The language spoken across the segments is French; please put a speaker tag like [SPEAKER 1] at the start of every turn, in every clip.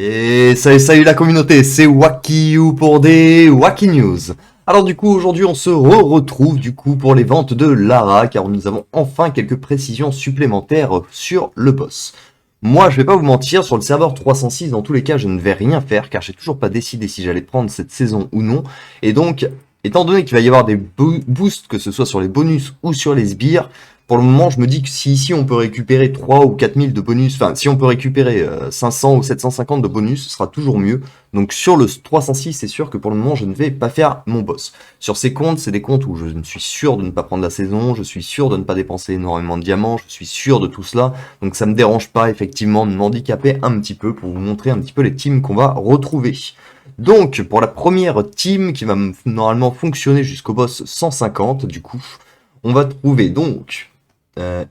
[SPEAKER 1] Et salut la communauté, c'est Wakiu pour des Wacky News. Alors du coup aujourd'hui on se retrouve du coup pour les ventes de Lara car nous avons enfin quelques précisions supplémentaires sur le boss. Moi je vais pas vous mentir, sur le serveur 306 dans tous les cas je ne vais rien faire car j'ai toujours pas décidé si j'allais prendre cette saison ou non. Et donc étant donné qu'il va y avoir des boosts que ce soit sur les bonus ou sur les sbires, pour le moment, je me dis que si ici on peut récupérer 3 ou 4000 de bonus, enfin si on peut récupérer 500 ou 750 de bonus, ce sera toujours mieux. Donc sur le 306, c'est sûr que pour le moment, je ne vais pas faire mon boss. Sur ces comptes, c'est des comptes où je ne suis sûr de ne pas prendre la saison, je suis sûr de ne pas dépenser énormément de diamants, je suis sûr de tout cela. Donc ça me dérange pas effectivement de m'handicaper un petit peu pour vous montrer un petit peu les teams qu'on va retrouver. Donc pour la première team qui va normalement fonctionner jusqu'au boss 150, du coup, on va trouver donc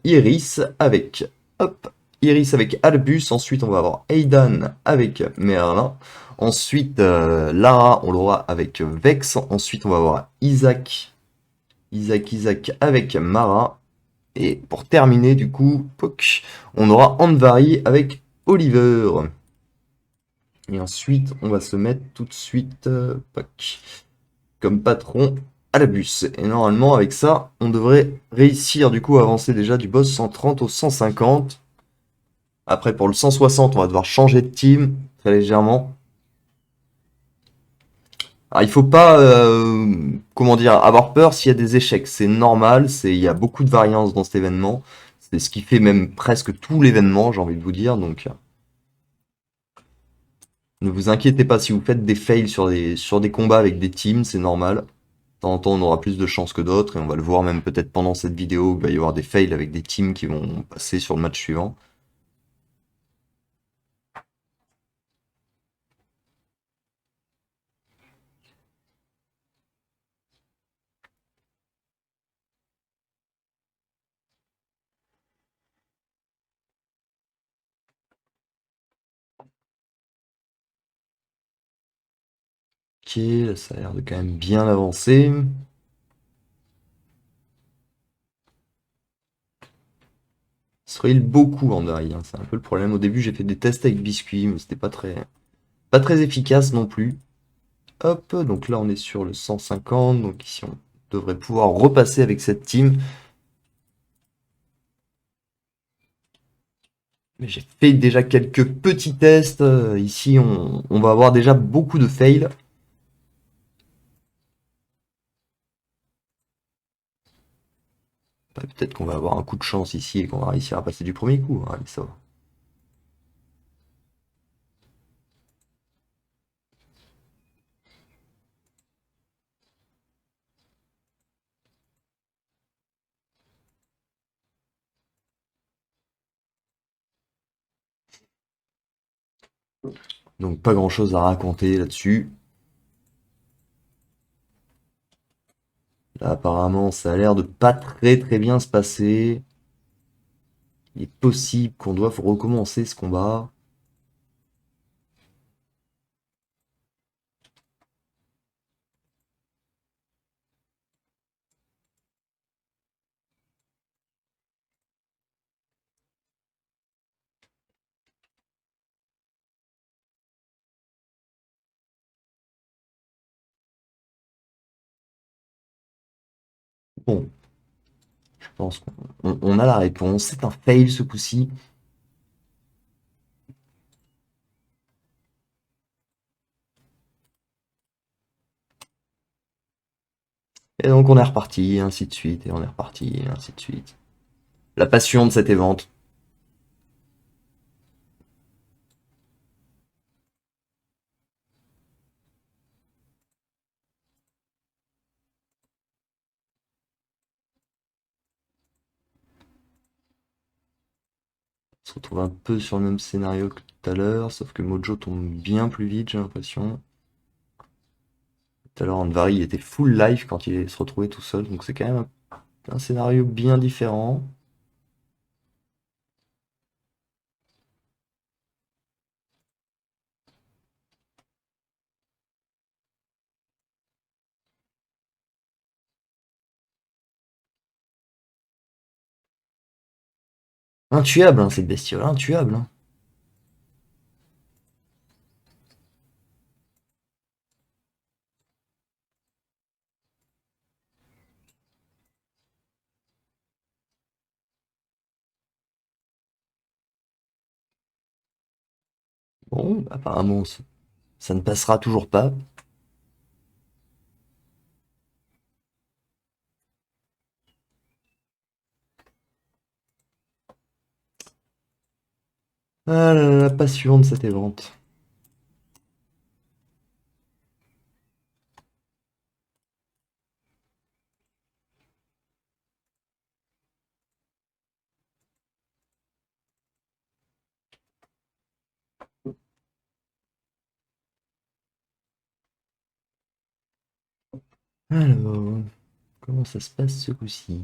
[SPEAKER 1] Iris avec hop, Iris avec Albus, ensuite on va avoir Aidan avec Merlin, ensuite Lara on l'aura avec Vex, ensuite on va avoir Isaac avec Mara, et pour terminer du coup, Puck, on aura Andvari avec Oliver. Et ensuite on va se mettre tout de suite Puck comme patron à la bus. Et normalement, avec ça, on devrait réussir du coup à avancer déjà du boss 130 au 150. Après, pour le 160, on va devoir changer de team très légèrement. Alors, il faut pas, comment dire, avoir peur s'il y a des échecs. C'est normal, il y a beaucoup de variance dans cet événement. C'est ce qui fait même presque tout l'événement, j'ai envie de vous dire. Donc, ne vous inquiétez pas si vous faites des fails sur des combats avec des teams, c'est normal. De temps en temps, on aura plus de chances que d'autres, et on va le voir même peut-être pendant cette vidéo, il va y avoir des fails avec des teams qui vont passer sur le match suivant. Ok, là, ça a l'air de quand même bien avancer. Il se heal beaucoup en Dari, hein, c'est un peu le problème. Au début, j'ai fait des tests avec Biscuit, mais c'était pas très efficace non plus. Hop, donc là, on est sur le 150, donc ici, on devrait pouvoir repasser avec cette team. Mais j'ai fait déjà quelques petits tests. Ici, on va avoir déjà beaucoup de fails. Peut-être qu'on va avoir un coup de chance ici et qu'on va réussir à passer du premier coup. Allez, ça va. Donc pas grand-chose à raconter là-dessus. Là, apparemment, ça a l'air de pas très bien se passer. Il est possible qu'on doive recommencer ce combat. Bon, je pense qu'on a la réponse. C'est un fail ce coup-ci. Et donc on est reparti, et ainsi de suite, et on est reparti, et ainsi de suite. La passion de cette évente. On se retrouve un peu sur le même scénario que tout à l'heure, sauf que Mojo tombe bien plus vite, j'ai l'impression. Tout à l'heure, Andvari était full life quand il se retrouvait tout seul, donc c'est quand même un scénario bien différent. Intuable, hein, cette bestiole, intuable. Hein. Bon, apparemment, ça ne passera toujours pas. Ah là là, pas suivante cette évente. Alors, comment ça se passe ce coup-ci?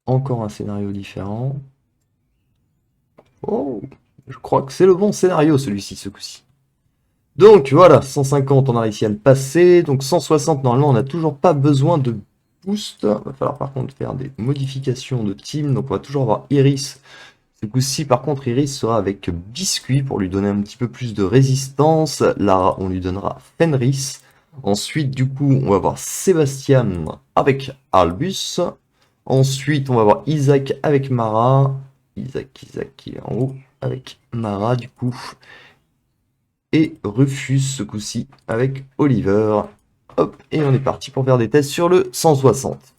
[SPEAKER 1] Encore un scénario différent. Oh, je crois que c'est le bon scénario celui-ci, ce coup-ci. Donc voilà, 150 on a réussi à le passer, donc 160 normalement on n'a toujours pas besoin de boost. Va falloir par contre faire des modifications de team, donc on va toujours avoir Iris. Ce coup-ci par contre Iris sera avec Biscuit pour lui donner un petit peu plus de résistance. Lara on lui donnera Fenris. Ensuite du coup on va avoir Sébastien avec Albus. Ensuite on va avoir Isaac avec Mara. Isaac qui est en haut avec Mara du coup et Rufus ce coup-ci avec Oliver. Hop, et on est parti pour faire des tests sur le 160.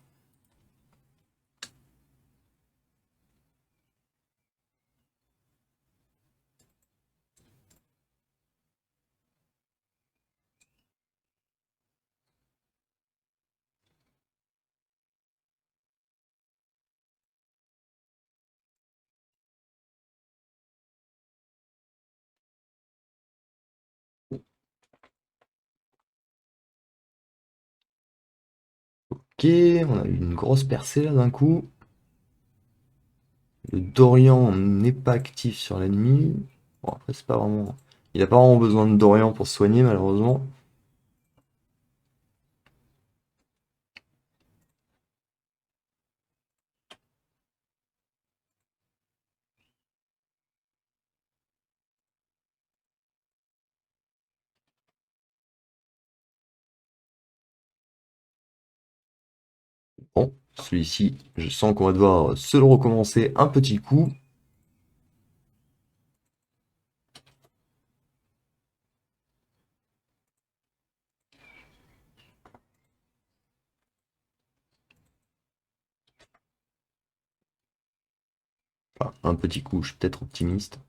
[SPEAKER 1] Ok, on a eu une grosse percée là d'un coup. Le Dorian n'est pas actif sur l'ennemi. Bon, après, c'est pas vraiment. Il a pas vraiment besoin de Dorian pour se soigner, malheureusement. Bon, celui-ci, je sens qu'on va devoir se le recommencer un petit coup. Enfin, un petit coup, je suis peut-être optimiste.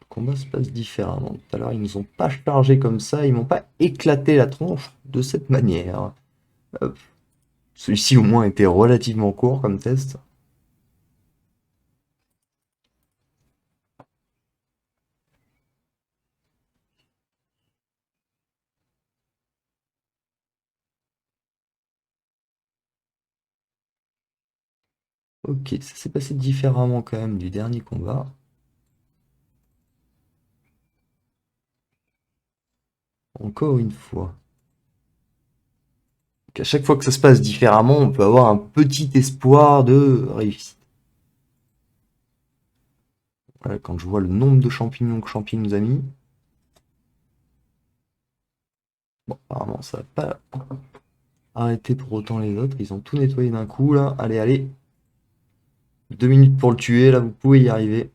[SPEAKER 1] Le combat se passe différemment. Tout à l'heure, ils nous ont pas chargé comme ça, ils m'ont pas éclaté la tronche de cette manière. Hop. Celui-ci au moins était relativement court comme test. Ok, ça s'est passé différemment quand même du dernier combat. Encore une fois. Donc à chaque fois que ça se passe différemment, on peut avoir un petit espoir de réussite. Voilà, quand je vois le nombre de champignons que Champi nous a mis. Bon, apparemment ça va pas arrêter pour autant les autres. Ils ont tout nettoyé d'un coup là. Allez, allez. 2 minutes pour le tuer, là vous pouvez y arriver.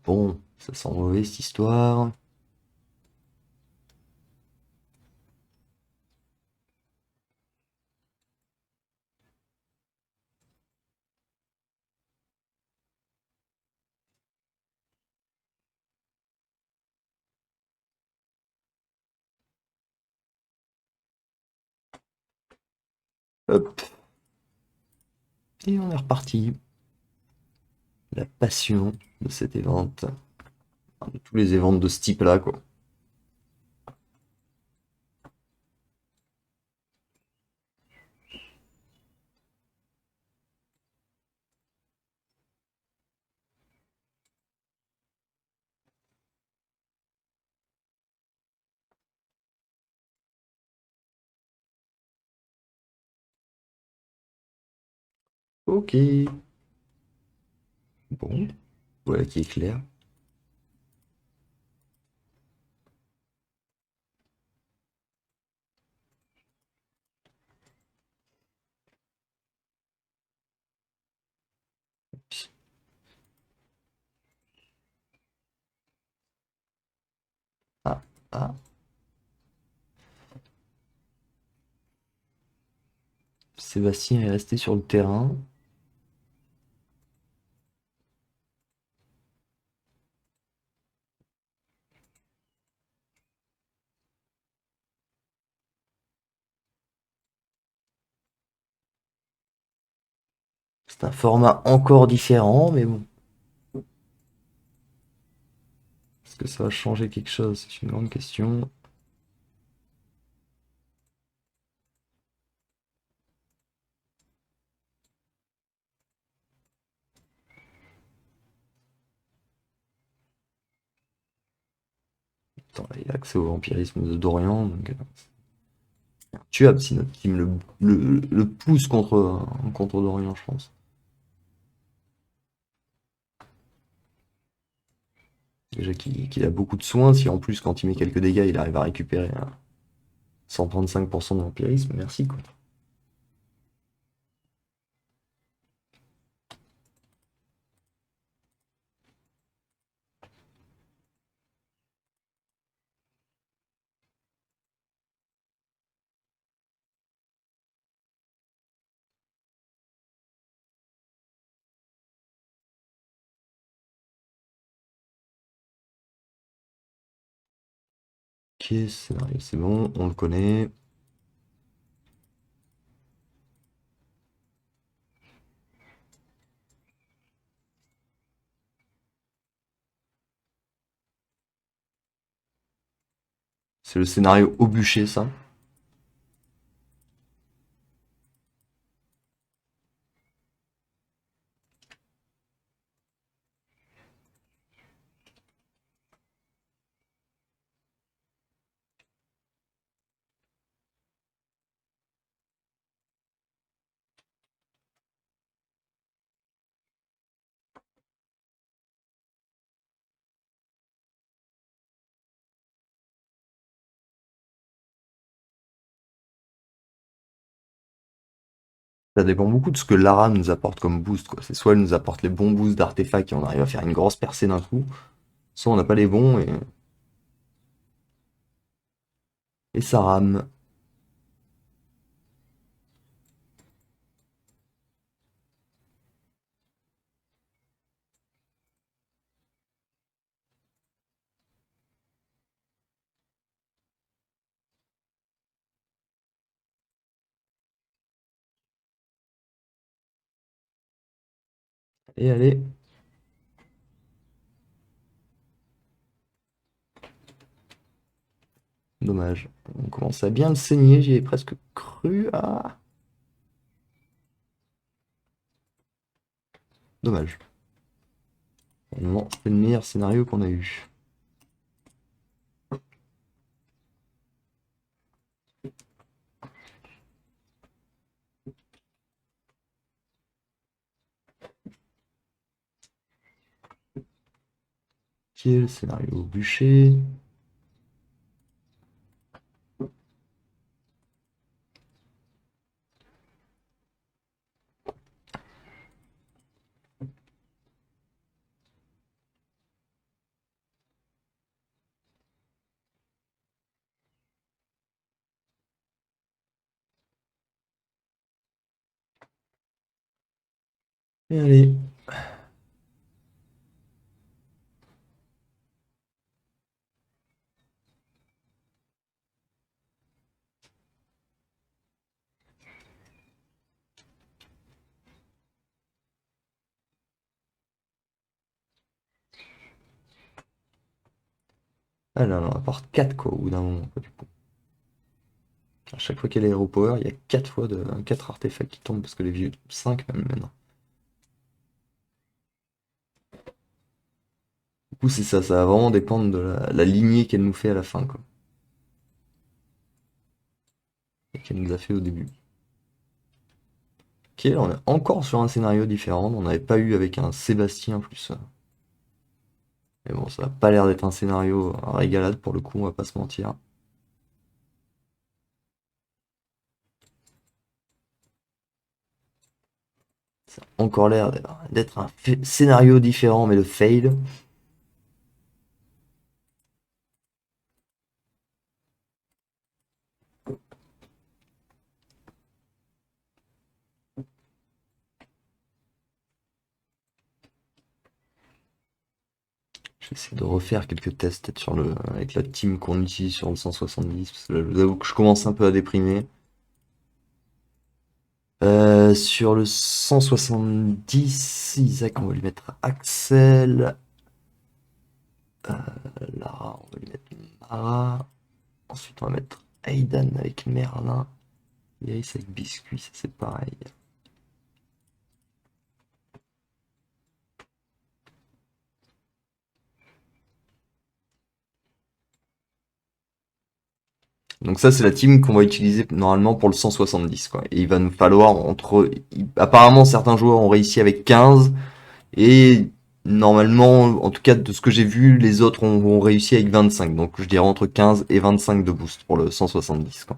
[SPEAKER 1] Bon, ça sent mauvais cette histoire. Hop. Et on est reparti. La passion de cet event. Enfin, de tous les events de ce type là quoi. Ok. Bon, voilà qui est clair. Ah, ah. Sébastien est resté sur le terrain. C'est un format encore différent, mais bon. Est-ce que ça va changer quelque chose? C'est une grande question. Attends, là, il a accès au vampirisme de Dorian, donc tuable si notre team le pousse contre Dorian, je pense. Déjà qu'il a beaucoup de soins, si en plus quand il met quelques dégâts, il arrive à récupérer 135% de vampirisme, merci quoi. Ok, scénario, c'est bon, on le connaît. C'est le scénario au bûcher, ça. Ça dépend beaucoup de ce que Lara nous apporte comme boost, quoi. C'est soit elle nous apporte les bons boosts d'artefacts et on arrive à faire une grosse percée d'un coup, soit on n'a pas les bons et ça rame. Et allez, dommage. On commence à bien le saigner, j'y ai presque cru. Ah, dommage. Non, c'est le meilleur scénario qu'on a eu. Ok, le scénario au bûcher. Et allez. Ah là, on apporte 4 quoi, au bout d'un moment, quoi, du coup. À chaque fois qu'il y a l'Hero Power, il y a 4 fois de 4 artefacts qui tombent, parce que les vieux 5 même maintenant. Du coup, c'est ça, ça va vraiment dépendre de la lignée qu'elle nous fait à la fin, quoi. Et qu'elle nous a fait au début. Ok, là on est encore sur un scénario différent. On n'avait pas eu avec un Sébastien plus. Mais bon, ça n'a pas l'air d'être un scénario à régalade pour le coup, on va pas se mentir. Ça a encore l'air d'être un scénario différent, mais le fail. Je vais essayer de refaire quelques tests peut-être sur avec la team qu'on utilise sur le 170, parce que là, je vous avoue que je commence un peu à déprimer. Sur le 170, Isaac, on va lui mettre Axel. Lara, on va lui mettre Mara. Ensuite, on va mettre Aidan avec Merlin. Et Ace avec Biscuit, ça c'est pareil. Donc ça, c'est la team qu'on va utiliser normalement pour le 170, quoi. Et il va nous falloir apparemment, certains joueurs ont réussi avec 15, et normalement, en tout cas de ce que j'ai vu, les autres ont réussi avec 25. Donc je dirais entre 15 et 25 de boost pour le 170, quoi.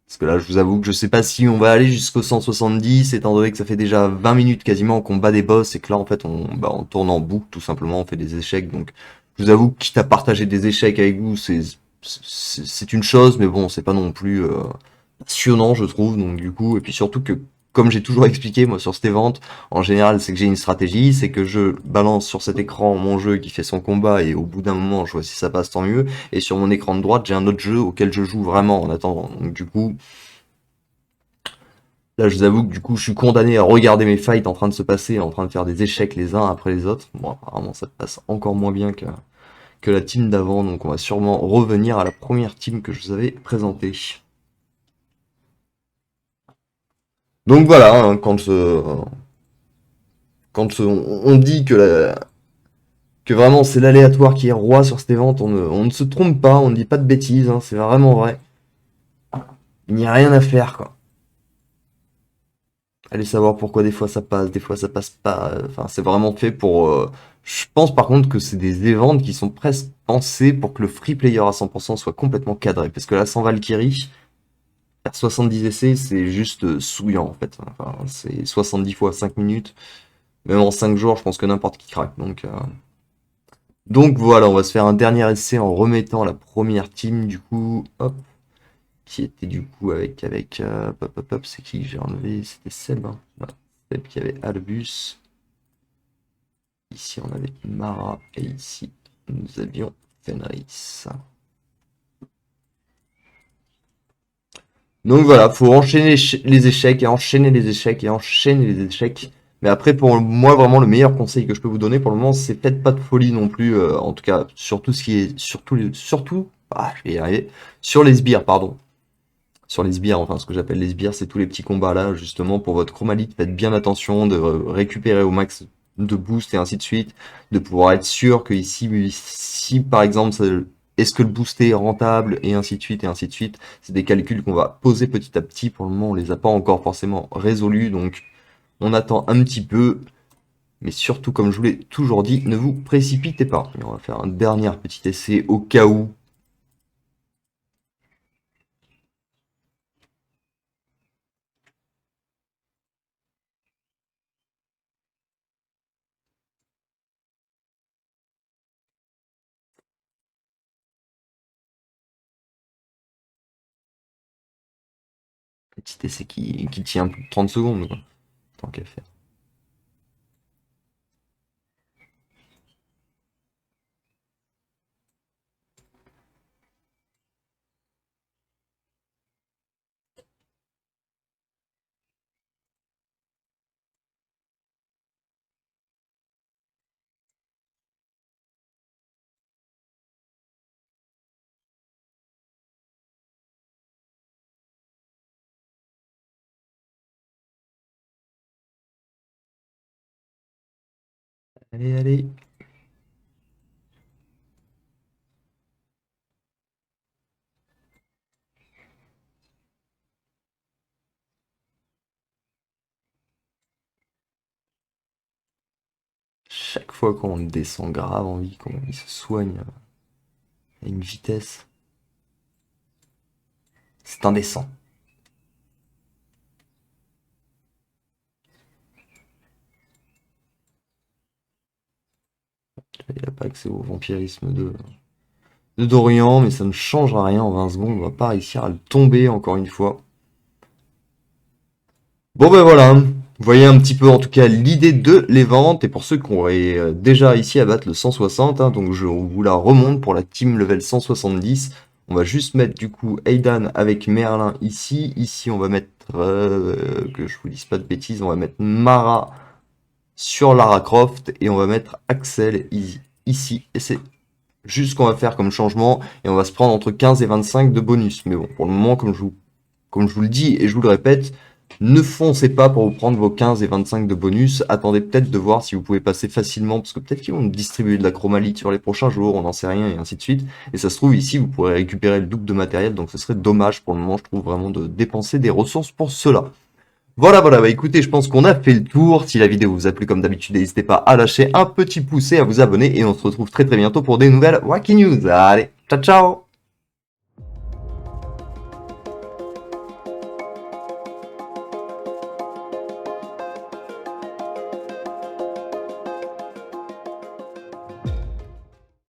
[SPEAKER 1] Parce que là, je vous avoue que je sais pas si on va aller jusqu'au 170, étant donné que ça fait déjà 20 minutes quasiment qu'on bat des boss, et que là, en fait, on tourne en boucle, tout simplement, on fait des échecs. Donc, je vous avoue que quitte à partager des échecs avec vous, c'est une chose, mais bon, c'est pas non plus passionnant, je trouve. Donc, du coup, et puis surtout que, comme j'ai toujours expliqué, moi, sur cette ventes, en général, c'est que j'ai une stratégie, c'est que je balance sur cet écran mon jeu qui fait son combat, et au bout d'un moment, je vois si ça passe, tant mieux. Et sur mon écran de droite, j'ai un autre jeu auquel je joue vraiment en attendant. Donc, du coup, là, je vous avoue que du coup, je suis condamné à regarder mes fights en train de se passer, en train de faire des échecs les uns après les autres. Bon, apparemment, ça passe encore moins bien que la team d'avant, donc on va sûrement revenir à la première team que je vous avais présentée. Donc voilà, hein, on dit que vraiment c'est l'aléatoire qui est roi sur cette ventes, on ne se trompe pas, on ne dit pas de bêtises, hein, c'est vraiment vrai. Il n'y a rien à faire, quoi. Allez savoir pourquoi des fois ça passe pas. Enfin, c'est vraiment fait pour. Je pense par contre que c'est des events qui sont presque pensés pour que le free player à 100% soit complètement cadré. Parce que là, sans Valkyrie, faire 70 essais, c'est juste souillant en fait. Enfin, c'est 70 fois 5 minutes. Même en 5 jours, je pense que n'importe qui craque. Donc voilà, on va se faire un dernier essai en remettant la première team du coup. Hop. Qui était du coup hop, c'est qui que j'ai enlevé? C'était Seb, hein. Ouais, Seb qui avait Albus. Ici, on avait Mara et ici, nous avions Fenris. Donc voilà, faut enchaîner les échecs et enchaîner les échecs et enchaîner les échecs. Mais après, pour moi, vraiment, le meilleur conseil que je peux vous donner pour le moment, c'est faites pas de folie non plus. En tout cas, sur tout ce qui est, je vais y arriver, sur les sbires, pardon. Sur les sbires, enfin, ce que j'appelle les sbires, c'est tous les petits combats là, justement, pour votre chromalite. Faites bien attention de récupérer au max de boost et ainsi de suite, de pouvoir être sûr que ici, si par exemple, est-ce que le booster est rentable et ainsi de suite et ainsi de suite. C'est des calculs qu'on va poser petit à petit. Pour le moment, on les a pas encore forcément résolus, donc on attend un petit peu. Mais surtout, comme je vous l'ai toujours dit, ne vous précipitez pas. Et on va faire un dernier petit essai au cas où. Petit essai qui tient plus de 30 secondes, quoi. Tant qu'à faire. Allez, allez. chaque fois quand on descend grave en vie, comment il se soigne à une vitesse. C'est indécent. Il n'a pas accès au vampirisme de Dorian, mais ça ne changera rien en 20 secondes. On va pas réussir à le tomber encore une fois. Bon ben voilà, vous voyez un petit peu en tout cas l'idée de les ventes. Et pour ceux qui auraient déjà ici à battre le 160, hein, donc je vous la remonte pour la team level 170. On va juste mettre du coup Aidan avec Merlin ici. Ici on va mettre, que je vous dise pas de bêtises, on va mettre Mara sur Lara Croft. Et on va mettre Axel ici. Et c'est juste ce qu'on va faire comme changement. Et on va se prendre entre 15 et 25 de bonus. Mais bon, pour le moment, comme je vous le dis et je vous le répète, ne foncez pas pour vous prendre vos 15 et 25 de bonus. Attendez peut-être de voir si vous pouvez passer facilement, parce que peut-être qu'ils vont distribuer de la chromalite sur les prochains jours, on n'en sait rien, et ainsi de suite. Et ça se trouve, ici, vous pourrez récupérer le double de matériel, donc ce serait dommage pour le moment, je trouve, vraiment de dépenser des ressources pour cela. Voilà, bah écoutez, je pense qu'on a fait le tour. Si la vidéo vous a plu, comme d'habitude, n'hésitez pas à lâcher un petit pouce et à vous abonner, et on se retrouve très très bientôt pour des nouvelles Wacky News. Allez, ciao ciao!